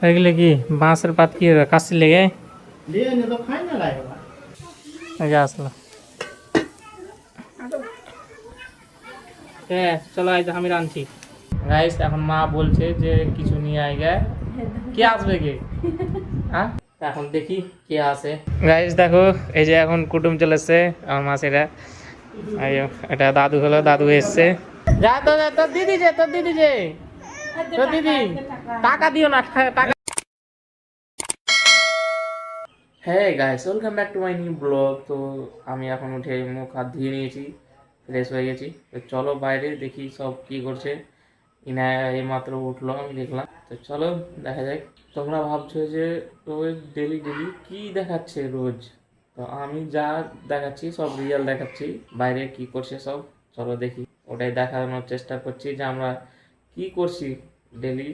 এগুলো কি বাঁশের পাত কি হবে কাশি লেগে আসলো। হ্যাঁ চলো আজ আমি রাঁধছি গাইস। এখন মা বলছে যে কিছু নিয়ে আয় গে, কে আসবে কে? হ্যাঁ এখন দেখি কে আসে। গাইস দেখো এই যে এখন কুটুম চলে এসছে আমার মাসিরা। এটা দাদু হলো, দাদু এসছে। যা তো তোর দিদি যে তোর দিদি যে তোর দিদি টাকা দিও না টাকা। হ্যাঁ guys welcome back to my new blog. তো আমি এখন উঠে মুখ হাত ধুয়ে নিয়েছি, ফ্রেশ হয়ে গেছি। তো চলো বাইরে দেখি সব কি করছে। ইনায়া এইমাত্র উঠলো, আমি দেখলাম। তো চলো দেখা যাক। তোমরা ভাবছো যে রোজ ডেলি ডেলি কি দেখাচ্ছে রোজ, তো আমি যা দেখাচ্ছি সব রিয়েল দেখাচ্ছি। বাইরে কি করছে সব চলো দেখি, ওটাই দেখানোর চেষ্টা করছি যে আমরা কি করছি ডেলি,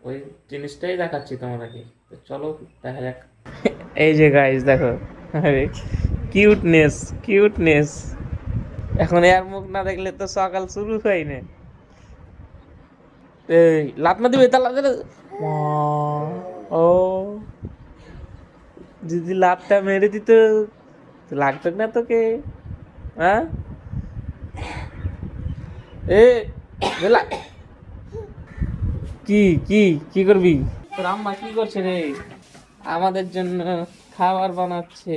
ওই জিনিসটাই দেখাচ্ছি তোমাদেরকে। তো চলো দেখা যাক। এই যে গাইস দেখো, আরে কিউটনেস কিউটনেস। এখন এর মুখ না দেখলে তো সকাল শুরু হয় না। এই লাত না দিবে তা লাত ও যদি লাতটা মেরে দিত লাগতো না তোকে? হ্যাঁ এ বেলা কি কি কি করবি? তোর আম্মা কি করছে রে? আমাদের জন্য খাবার বানাচ্ছে।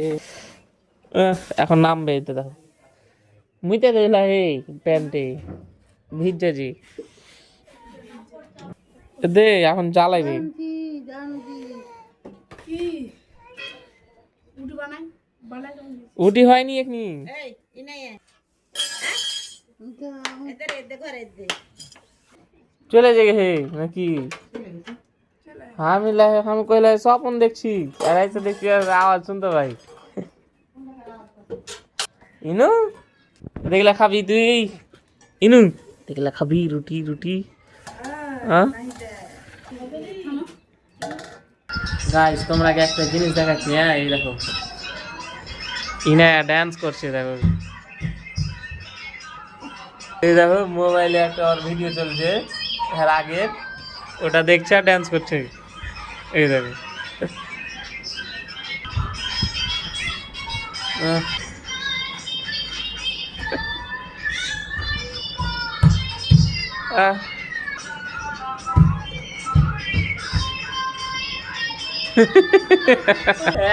এখন নামবে এই তো দেখো, মুইতে দিলা এই প্যান্টে ভিজেছি দে এখন জ্বালাইবে। উঠি হয়নি এখনি, চলে যাবে হে নাকি? আমি কইলে স্বপ্ন দেখছি আর আইসে দেখছি আওয়াজ শুনতে ভাই। ইনু দেখলে খাবি তুই? ইনু দেখলে খাবি রুটি রুটি? হ্যাঁ গাইস তোমরা একটা জিনিস দেখাচ্ছি। হ্যাঁ এই দেখো ইনায়া ডান্স করছে দেখো। এই দেখো মোবাইলে একটা ওর ভিডিও চলছে এর আগে, ওটা দেখছে আর ডান্স করছে। এই দেখো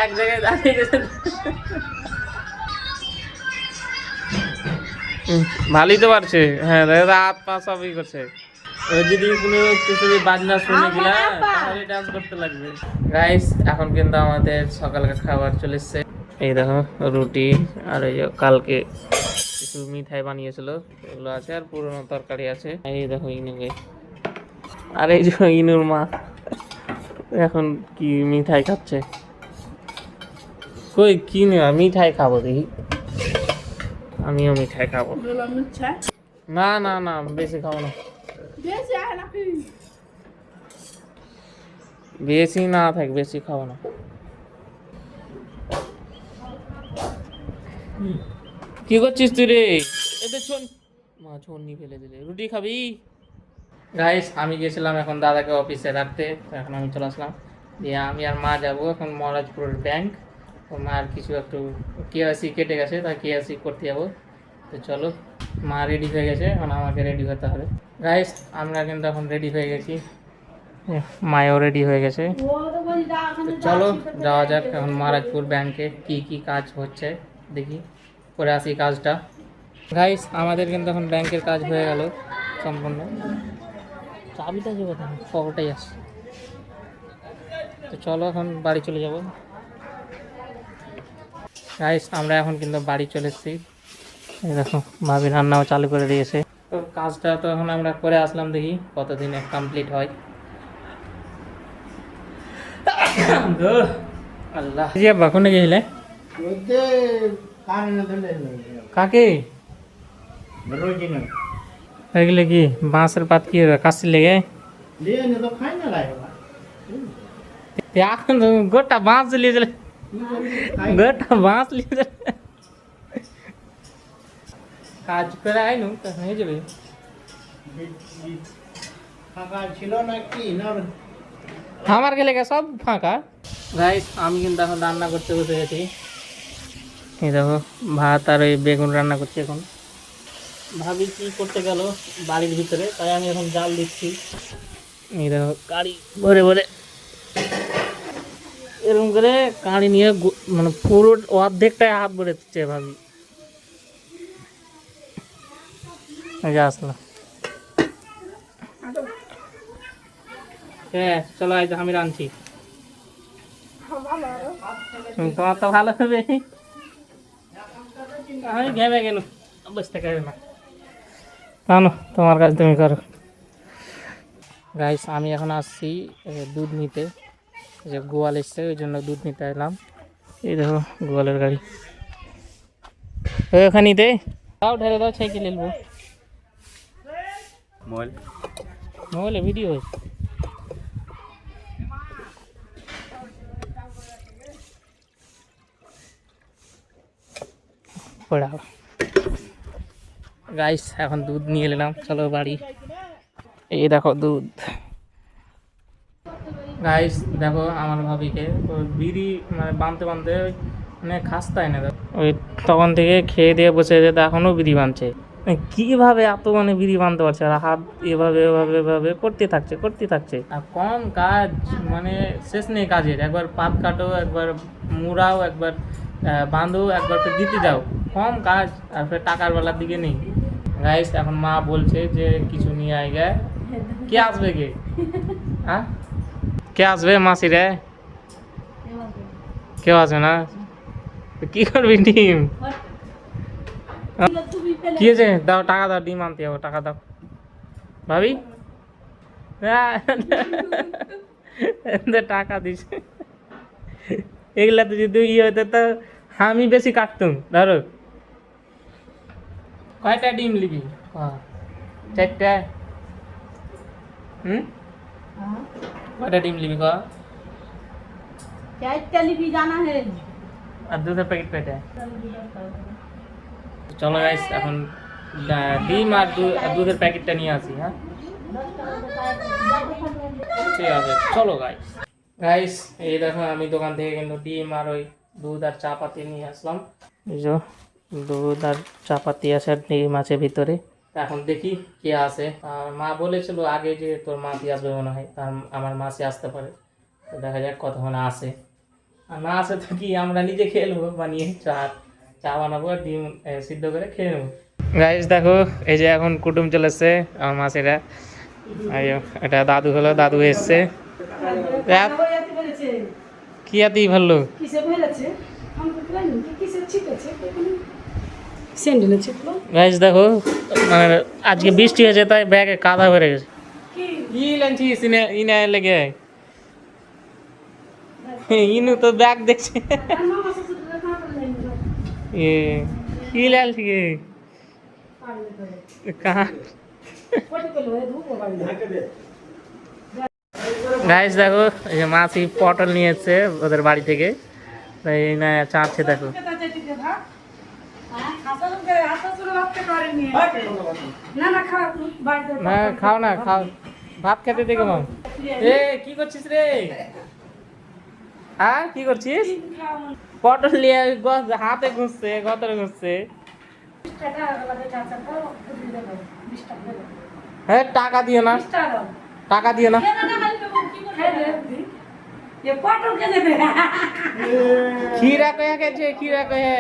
এক জায়গায় দাঁড়িয়ে গেছে। ভালোই তো পারছে। হ্যাঁ হাত পা সবই করছে। ও যদি কোনো কিছু বাজনা শুনে গেলা তাহলে ডান্স করতে লাগবে। গাইস এখন কিন্তু আমাদের সকালকার খাবার চলে এসছে। এই দেখো রুটি আর এই যে কালকে কিছু মিঠাই বানিয়েছিল এগুলো আছে, আর পুরোনো তরকারি আছে। এই দেখো ইনুকে, আর এই যে ইনুর মা এখন কি মিঠাই খাচ্ছে। কই কি না মিঠাই খাবো দেখি, আমিও মিঠাই খাবো। না না না বেশি খাবো না, বেশি না থাক বেশি খাবো না। কি করছিস তুই রে? এতে ছোন মা ছোননি ফেলে দিলে। রুটি খাবি? গাইস আমি গেছিলাম এখন দাদাকে অফিসে রাখতে, এখন আমি চলে আসলাম। দিয়ে আমি আর মা যাবো এখন মহারাজপুরের ব্যাংক। তো মার কিছু একটু কেওয়াইসি কেটে গেছে, তাই কেওয়াইসি করতে যাবো। তো চলো মা রেডি হয়ে গেছে, এখন আমাকে রেডি হতে হবে। গাইস আমরা কিন্তু এখন রেডি হয়ে গেছি, মায়ও রেডি হয়ে গেছে। তো চলো যাওয়া যাক এখন মহারাজপুর ব্যাংকে কি কি কাজ হচ্ছে দেখি, করে আসি কাজটা। গাইস আমাদের কিন্তু এখন ব্যাংকের কাজ হয়ে গেল সম্পূর্ণ। চাবিটা যে কথা খবরটাই আসছে। তো চলো এখন বাড়ি চলে যাব। গাইস আমরা এখন কিন্তু বাড়ি চলে এসেছি। এই দেখো ভাবি রান্নাও চালু করে দিয়েছে। তো কাজটা তো এখন আমরা করে আসলাম, দেখি কতদিনে কমপ্লিট হয়। আল্লাহ জি আব্বা কোনে গেছিলে? কাকে এগুলো কি বাঁশের পাত কি হবে কাশি লেগে? এখন গোটা বাঁশ লিয়ে গেলে, গোটা বাঁশ লিয়ে গেলে কাজ করে আইনু তো হয়ে যাবে। ফাঁকা ছিল নাকি না আমার গেলে সব ফাঁকা। গাইস আমি কিন্তু এখন রান্না করতে বসে গেছি। এই দেখো ভাত আর ওই বেগুন রান্না করছি এখন। ভাবি কি করতে গেল বাড়ির ভিতরে, তাই আমি এখন জাল দিচ্ছি। এই দেখো গাড়ি ভরে ভরে এরকম করে কাঁড়ি নিয়ে মানে পুরো অর্ধেকটাই হাত ভরে দিচ্ছে ভাবি। আসলো হ্যাঁ চলো আজ আমি রাঁধছি। তোমার তো ভালো হবে, আমি ঘেমে গেল বসতে পারবে না। জানো তোমার কাজ তুমি করো। গাইস আমি এখন আসছি দুধ নিতে, যে গোয়াল এসছে ওই জন্য দুধ নিতে এলাম। এই দেখো গোয়ালের গাড়ি ওখানে দে, দাও ঢেলে দাও সাইকেল এলবো। মোবাইলে ভিডিও পড়াও। গাইস এখন দুধ নিয়ে এলাম, চলো বাড়ি। এই দেখো দুধ। গাইস দেখো আমার ভাবিকে বিড়ি মানে বাঁধতে বাঁধতে মানে খাস্তায় না, ওই তখন থেকে খেয়ে দিয়ে বসে যেতে এখনও বিড়ি বাঁধছে। কীভাবে এত মানে বিড়ি বাঁধতে পারছে, আর হাত এভাবে এভাবে এভাবে করতে থাকছে আর কম কাজ, মানে শেষ নেই কাজের। একবার পাত কাটো, একবার মুড়াও, একবার বাঁধো, একবার ফের দিতে যাও, কম কাজ। আর ফের টাকার বেলার দিকে নেই। গাইস এখন মা বলছে যে কিছু নিয়ে আয় গে। কে আসবে কে? হ্যাঁ কে আসবে? মাসি রে কেউ আসবে না? কি করবি ডিম? কি হয়েছে? দাও টাকা দাও, ডিম আনতে যাবো, টাকা দাও ভাবি। টাকা দিস, এগুলা তো যদি ইয়ে হতো তো আমি বেশি কাটতুম। ধরো কয়টা ডিম নিবি? চারটা। কয়টা ডিম নিবি? चाय लिपि जाना है আর দুধের প্যাকেট কয়টা? চলো গাইস এখন ডিম আর দুধের প্যাকেটটা নিয়ে আসি। হ্যাঁ ঠিক আছে চলো গাইস। গাইস এই দেখো আমি দোকান থেকে কিন্তু ডিম আর ওই দুধ আর চা পাতি নিয়ে আসলাম। এই যে দুধ আর চা পাতি আছে আর ডিম আছে ভিতরে। এখন দেখি কে আসে। মা বলেছিল আগে যে তোর মাসি আসবে মনে হয়, তার আমার মাসি আসতে পারে। তো দেখা যাক কতক্ষণ আসে। আর না আসে তো কি আমরা নিজে খেয়ে নেবো বানিয়ে, চা বানাবো আর ডিম সিদ্ধ করে খেয়ে নেবো। গাইস দেখো এই যে এখন কুটুম চলে এসছে আমার মাসিরা। এটা দাদু হলো, দাদু এসছে। কি আতি ভালো গাইস দেখো মানে আজকে বৃষ্টি হয়েছে তাই ব্যাগে কাদা ভরে গেছে। কি লাঞ্চিস ইনে লেগে ইনু তো ব্যাগ দেখছে। কি লাল ঠিক গাইস দেখো এই যে মাসি পটল নিয়ে এসছে ওদের বাড়ি থেকে, তাই না চাচ্ছে। দেখো না খাও না খাও, ভাত খেতে দেখো। মা এ কি করছিস রে? হ্যাঁ কি করছিস? পটল নিয়ে হাতে ঘুরছে, গতরে ঘুরছে। হ্যাঁ টাকা দিও না, টাকা দিও না। खीरा कहे के जे खीरा कहे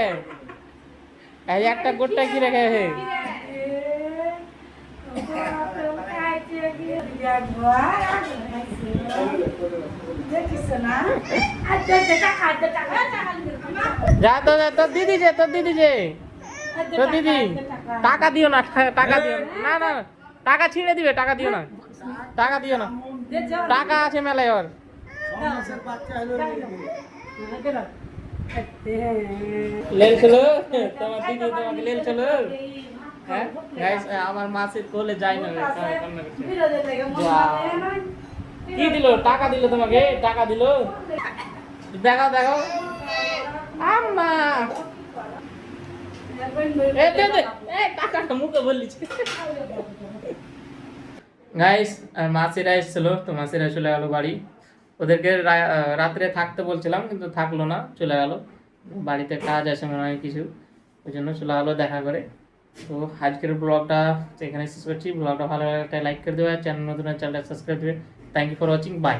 এই একটা গোটা खीरा कहे যা তো দিদি যে তো দিদি টাকা দিও না, টাকা দিও না। না টাকা ছিঁড়ে দিবে, টাকা দিও না, টাকা দিও না। টাকা আছে মেলায় ওর। লেল চলো তোমার দিদি তোমাকে লেল চলো। হ্যাঁ গাইস আমার মাসির কোলে যাই না। কি দিল? টাকা দিল তোমাকে, টাকা দিল। দেখাও দেখাও আম্মা। টাকাটা মুখে বললিস। গাইস মাসিরা এসেছিল তো মাসিরা চলে গেল বাড়ি। ওদেরকে রাত্রে থাকতে বলছিলাম কিন্তু থাকলো না, চলে গেল। বাড়িতে কাজ আছে মনে হয় কিছু, ওই জন্য চলে গেলো দেখা করে। তো আজকের ব্লগটা এখানে শেষ করছি। ব্লগটা ভালো লাগলে একটা লাইক করে দেবে, চ্যানেল নতুন চ্যানেলটা সাবস্ক্রাইব দেবে। Thank you for watching, by.